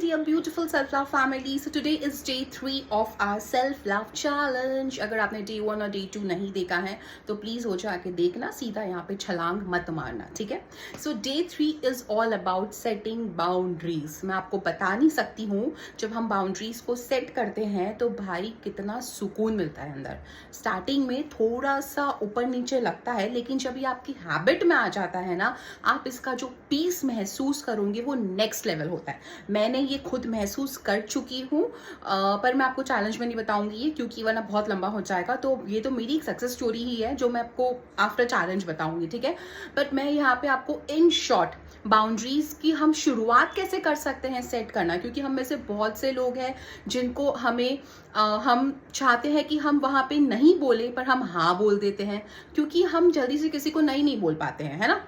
dear beautiful self love family. So today is day 3 of our self love challenge. अगर आपने day 1 और day 2 नहीं देखा है तो प्लीज हो जाके देखना, सीधा यहाँ पे छलांग मत मारना, ठीक है. So day 3 is all about setting boundaries. मैं आपको बता नहीं सकती हूँ, जब हम बाउंड्रीज को सेट करते हैं तो भाई कितना सुकून मिलता है अंदर. स्टार्टिंग में थोड़ा सा ऊपर नीचे लगता है, लेकिन जब ये आपकी हैबिट में आ जाता है ना, आप इसका जो पीस महसूस करोगे वो नेक्स्ट लेवल होता है. मैंने ये खुद महसूस कर चुकी हूँ, पर मैं आपको चैलेंज में नहीं बताऊंगी ये, क्योंकि वरना बहुत लंबा हो जाएगा. तो ये तो मेरी एक सक्सेस स्टोरी ही है जो मैं आपको आफ्टर चैलेंज बताऊंगी, ठीक है. बट मैं यहाँ पे आपको इन शॉर्ट बाउंड्रीज की हम शुरुआत कैसे कर सकते हैं सेट करना, क्योंकि हम में से बहुत से लोग हैं जिनको हम चाहते हैं कि हम वहाँ पे नहीं बोले, पर हम हाँ बोल देते हैं, क्योंकि हम जल्दी से किसी को नहीं बोल पाते हैं, है ना.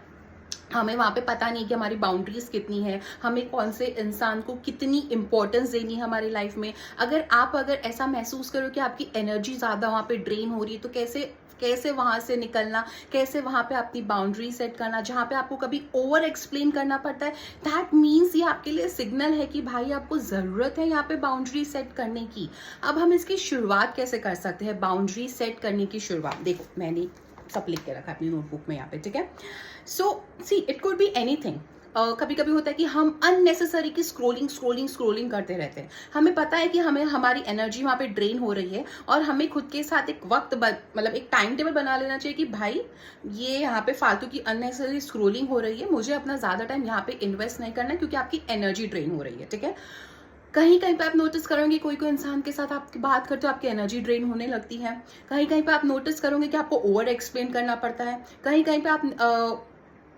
हमें वहाँ पे पता नहीं कि हमारी बाउंड्रीज कितनी है, हमें कौन से इंसान को कितनी इंपॉर्टेंस देनी है हमारी लाइफ में. अगर ऐसा महसूस करो कि आपकी एनर्जी ज़्यादा वहाँ पे ड्रेन हो रही है, तो कैसे वहाँ से निकलना, कैसे वहाँ पे अपनी बाउंड्री सेट करना, जहाँ पे आपको कभी ओवर एक्सप्लेन करना पड़ता है, दैट मीन्स ये आपके लिए सिग्नल है कि भाई आपको ज़रूरत है यहाँ पे बाउंड्री सेट करने की. अब हम इसकी शुरुआत कैसे कर सकते हैं, बाउंड्री सेट करने की शुरुआत. देखो मैंने सब लिख के रखा अपनी नोटबुक में यहाँ पे, ठीक है. So see it could be anything. कभी कभी होता है कि हम अननेसेसरी की स्क्रोलिंग करते रहते हैं. हमें पता है कि हमें हमारी एनर्जी वहाँ पे ड्रेन हो रही है, और हमें खुद के साथ एक वक्त मतलब एक टाइम टेबल बना लेना चाहिए कि भाई ये यहाँ पे फालतू की अननेसेसरी स्क्रोलिंग हो रही है, मुझे अपना ज़्यादा टाइम यहाँ पे इन्वेस्ट नहीं करना, क्योंकि आपकी एनर्जी ड्रेन हो रही है, ठीक है. कहीं पे आप नोटिस करोगे कोई इंसान के साथ आपकी बात करते हो आपकी एनर्जी ड्रेन होने लगती है. कहीं पे आप नोटिस करोगे कि आपको ओवर एक्सप्लेन करना पड़ता है. कहीं पे आप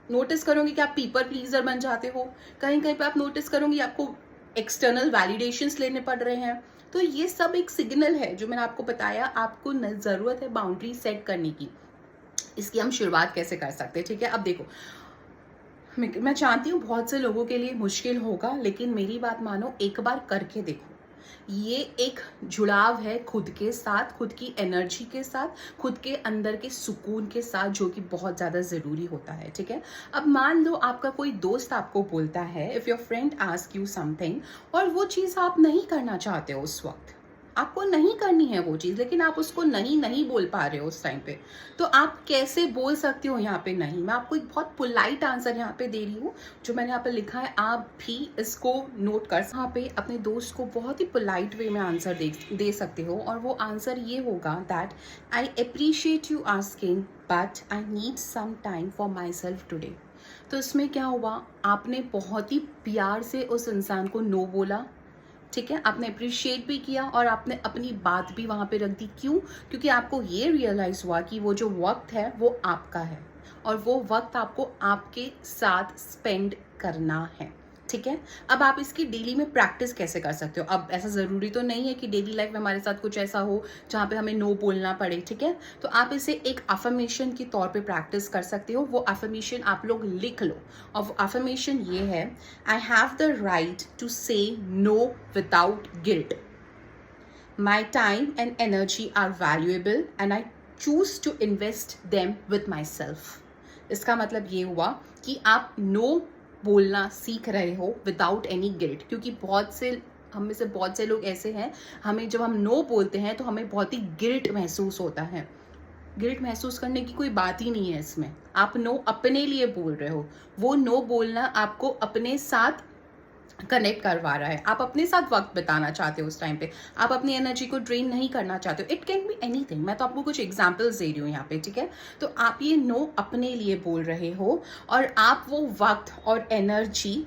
नोटिस करोगे कि आप पीपल प्लीजर बन जाते हो. कहीं पे आप नोटिस करोगे आपको एक्सटर्नल वैलिडेशंस लेने पड़ रहे हैं. तो ये सब एक सिग्नल है जो मैंने आपको बताया, आपको ज़रूरत है बाउंड्री सेट करने की. इसकी हम शुरुआत कैसे कर सकते हैं, ठीक है. अब देखो, मैं जानती हूँ बहुत से लोगों के लिए मुश्किल होगा, लेकिन मेरी बात मानो, एक बार करके देखो. ये एक जुड़ाव है खुद के साथ, खुद की एनर्जी के साथ, खुद के अंदर के सुकून के साथ, जो कि बहुत ज़्यादा ज़रूरी होता है, ठीक है. अब मान लो आपका कोई दोस्त आपको बोलता है, if your friend ask you something, और वो चीज़ आप नहीं करना चाहते हो उस वक्त, आपको नहीं करनी है वो चीज़, लेकिन आप उसको नहीं बोल पा रहे हो उस टाइम पे, तो आप कैसे बोल सकते हो यहाँ पे नहीं. मैं आपको एक बहुत पोलाइट आंसर यहाँ पे दे रही हूँ, जो मैंने यहाँ पे लिखा है, आप भी इसको नोट कर. यहाँ पे अपने दोस्त को बहुत ही पोलाइट वे में आंसर दे सकते हो, और वो आंसर ये होगा that I appreciate you asking but I need some time for myself today. तो इसमें क्या हुआ, आपने बहुत ही प्यार से उस इंसान को नो बोला, ठीक है. आपने अप्रिशिएट भी किया और आपने अपनी बात भी वहाँ पे रख दी. क्यों? क्योंकि आपको ये रियलाइज़ हुआ कि वो जो वक्त है वो आपका है, और वो वक्त आपको आपके साथ स्पेंड करना है, ठीक है. अब आप इसकी डेली में प्रैक्टिस कैसे कर सकते हो. अब ऐसा ज़रूरी तो नहीं है कि डेली लाइफ में हमारे साथ कुछ ऐसा हो जहाँ पे हमें नो बोलना पड़े, ठीक है. तो आप इसे एक अफर्मेशन के तौर पे प्रैक्टिस कर सकते हो. वो अफर्मेशन आप लोग लिख लो, और वो अफर्मेशन ये है, I have the right to say no without guilt. My time and energy are valuable and I choose to invest them with myself. इसका मतलब ये हुआ कि आप नो बोलना सीख रहे हो विदाउट एनी गिल्ट, क्योंकि हम में से बहुत से लोग ऐसे हैं, हमें जब हम नो बोलते हैं तो हमें बहुत ही गिल्ट महसूस होता है. गिल्ट महसूस करने की कोई बात ही नहीं है इसमें. आप नो अपने लिए बोल रहे हो, वो नो बोलना आपको अपने साथ कनेक्ट करवा रहा है. आप अपने साथ वक्त बिताना चाहते हो उस टाइम पे, आप अपनी एनर्जी को ड्रेन नहीं करना चाहते हो. It can be anything. मैं तो आपको कुछ एग्जांपल्स दे रही हूँ यहाँ पे, ठीक है. तो आप ये नो अपने लिए बोल रहे हो, और आप वो वक्त और एनर्जी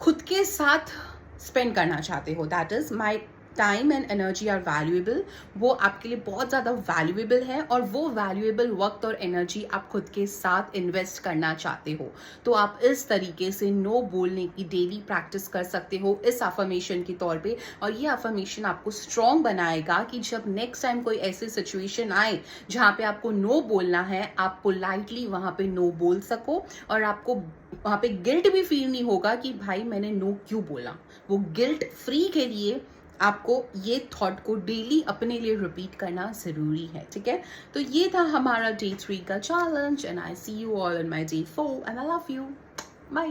खुद के साथ स्पेंड करना चाहते हो. That is my time and energy are valuable. वो आपके लिए बहुत ज़्यादा वैल्यूएबल है, और वो वैल्यूएबल वक्त और एनर्जी आप खुद के साथ इन्वेस्ट करना चाहते हो. तो आप इस तरीके से नो बोलने की डेली प्रैक्टिस कर सकते हो इस अफर्मेशन के तौर पे, और ये अफर्मेशन आपको स्ट्रॉन्ग बनाएगा कि जब नेक्स्ट टाइम कोई ऐसी सिचुएशन आए जहाँ पे आपको नो बोलना है, आप पोलाइटली वहाँ पे नो बोल सको, और आपको वहाँ पे गिल्ट भी फील नहीं होगा कि भाई मैंने नो क्यों बोला. वो गिल्ट फ्री के लिए आपको ये थॉट को डेली अपने लिए रिपीट करना ज़रूरी है, ठीक है. तो ये था हमारा डे 3 का challenge, and I see you all in my day 4 and I love you. Bye.